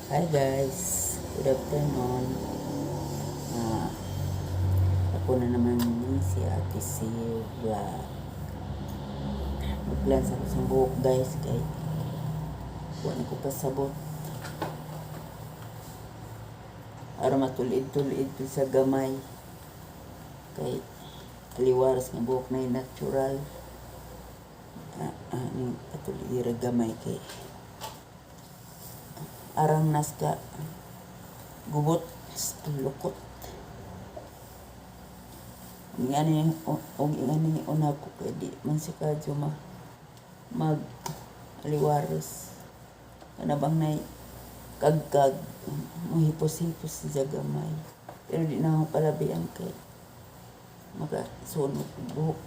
Hi guys, good afternoon. Ah, ako na naman ni si Ate C Vlog. Magplan sa kusang buhok guys kay wala ko pasabot. Ara matulid-tulid sa gamay. Kay aliwaras nga buhok na natural. Ni patulid ra gamay kay arang naska gubot lukot. Ngani una ko kay di man si kadyo mag aliwaras kana bang nay kagkag mohipos-hipos sa gamay pero di na ako palabian kay magasunod buhok.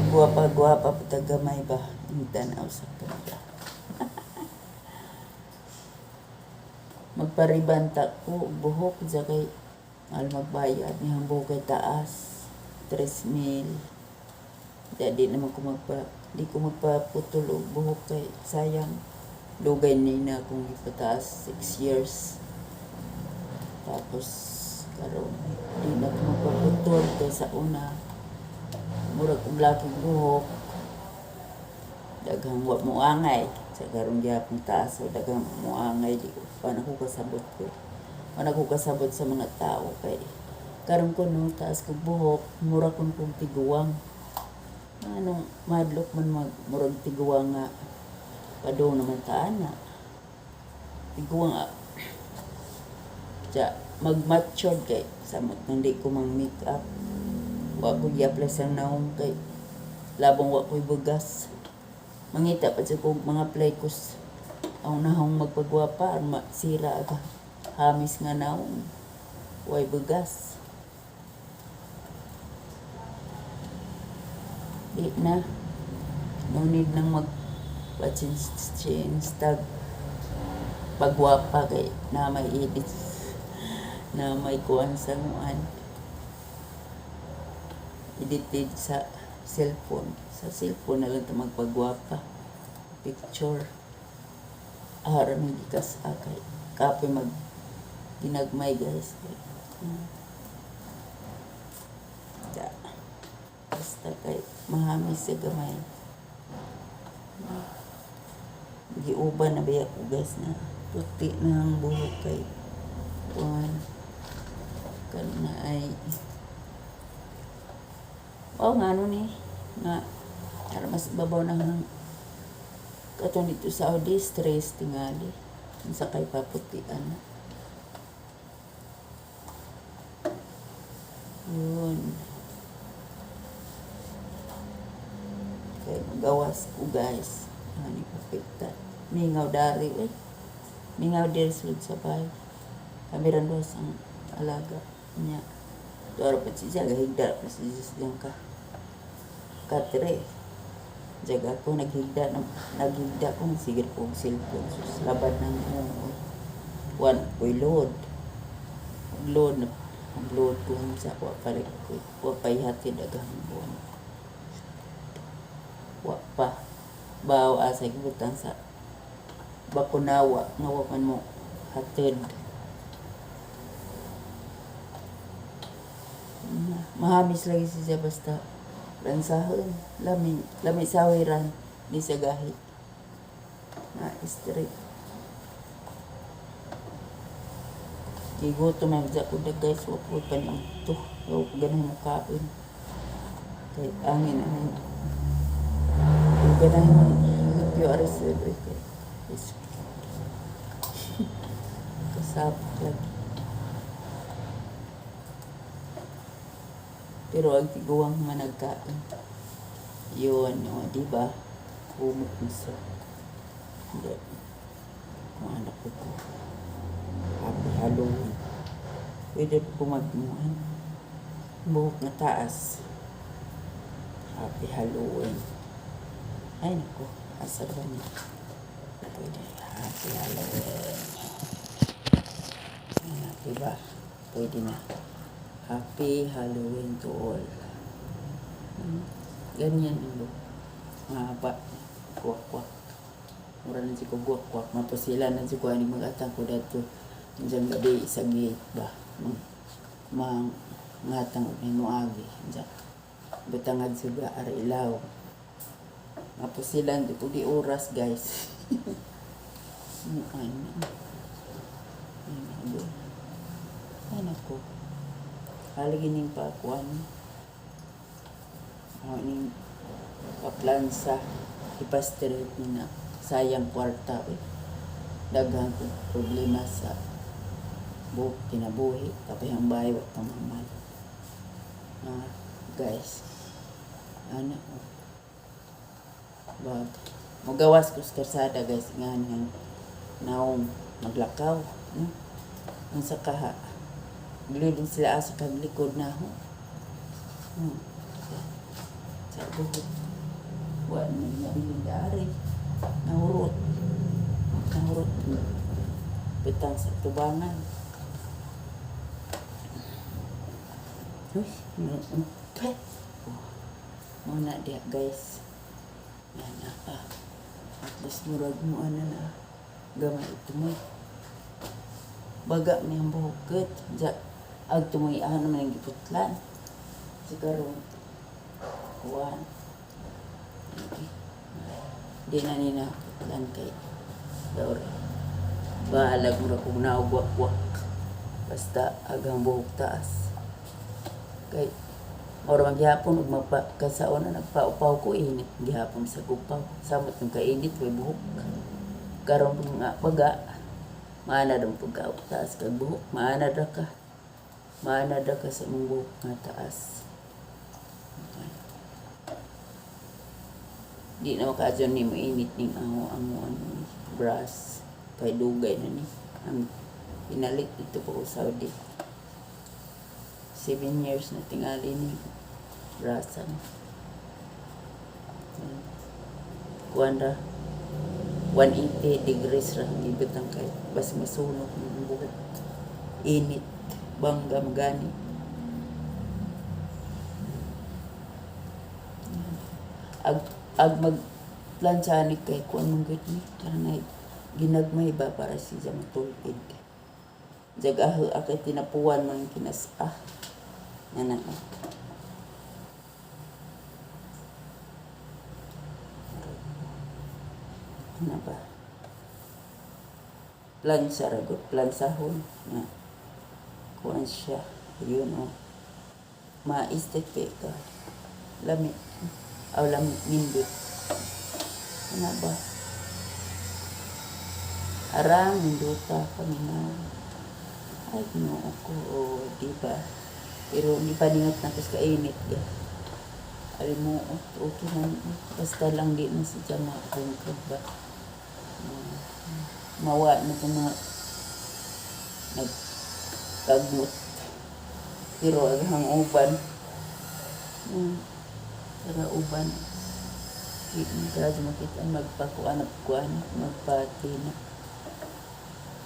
Guwapa pa gamay ba yung tanaw sa kanila. Magparibanta ko buhok sa kay magbayad niyang buhok kay taas 3,000. Di naman ko magpaputol og buhok kay sayang lugay na akong ipataas 6 years. Tapos karon di na ko magpaputol kay sa una murag og laking buhok daghang wa mo angay sa karon gyapon taas o daghang mo angay di ko pa na ko kasabot sa mga tao kay karon ko no taas kog buhok mura kong tiguang anong madlok man murag tiguang nga padong naman taana tiguang mag-mature kay samot hindi ko mang make up wa ko gi-apply sa naong kay labong wa ko'y bugas mangita pa sa kong mga playkos ang nahong magpagwapa ang sira aga hamis nga naong way bugas di na no need nang change tag pagwapa kay na may edit na may kuwan sa nguan edited sa cellphone na lang ito magpagwapa picture ara ng gikas akay kape mag ginagmay guys basta kay mahamis sa gamay giuban na biya ko guys na puti na ang buhok kay kuwan kana ay nga ano ni nga para mas babaw na ng katon dito sa Saudi stress tingali sa kay paputian yun kay magawas ko guys ani papita mingaw dari mingaw dari sulod sa bay kamiran dos ang alaga niya doro pa siya gahigda pa siya ka katre jaga ko naghigda ko sige ko cellphone sus laban ng one koy load ko sa wa pare ko wa payhatid daghang buwan wa pa baw asa gibutan sa bakunawa nga wa man mo hatid mahamis lagi siya basta lansahon lami sawiran di sa gahi na straight igutom na sa kuda guys wa po pa ni ito wa po ganang makain kay angin ano ganang hipyo aris kay kasapit lagi pero ang tiguang managkain yun di ba humot mo sa hindi kung anak ko happy Halloween pwede po magmuhan buhok na taas happy Halloween ay naku asar ba niya pwede happy Halloween ay diba pwede na Happy Halloween to all. Ganyan yung look. Mahaba. Kwak-kwak. mura na si kugwak-kwak, mapasila na si kuha ni mag-atang ko dato. Diyan gadi sa gate ba, ngatang ni moagi, diyan. Betangad suga ara ilaw. Mapasilan di oras guys. Ay nako. Halagi ning pakuan. Ning paplansa ipastirit ni na sayang kwarta daghang problema sa kinabuhi kapayang bahay wa pamamal. Guys, ano bag magawas ko sa karsada guys nga naong maglakaw ang sa kaha gilid sila sa kaglikod na ho sa buhok wa na nabiling dari nahurot betang sa tubangan. Uy, okay. Muna dia guys. Yan na at least murag mo na gamay ito baga niyang buhukot ag tumayan naman ang giputlan siguro kuwan di na nina putlan kay daw baalag mura kung naugwak-wak basta agang buhok taas kay mura maghihapon ug magpakasaon na nagpaupaw ko init gihapon sa kupaw samot ng kainit may buhok karon nga baga maana daw pagkaw taas kag buhok maana da ka sa imong buhok nga taas okay. Di na makadyon ni mainit ning ango brush kay dugay na ni ang pinalit dito po sa Saudi 7 years na tingali ni brasan kuanda 180 degrees ra ibutang kay bas masunog ng buhok init bangga magani ag magplansya ni kay kuan mong gud ni kanay ginagmay ba para siya matulid jagaho akay tinapuan man kinas-ah ana ano ba plansa ragot plansahon na kuan siya yun ma-estate ka lamit lamit nindot ano ba arang nindota kami na ay ginoo ko diba pero di pa ningat na kas kainit ga alam mo okay na basta lang di na si jama kung ba mawa na itong mga nagkagmot pero ang uban para uban hindi ka makita magpakuan magpati na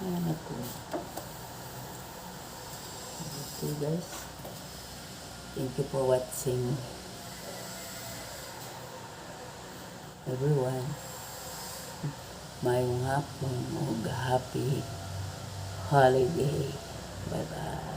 anak ko okay guys thank you for watching everyone mayong hapon o happy holiday bye bye.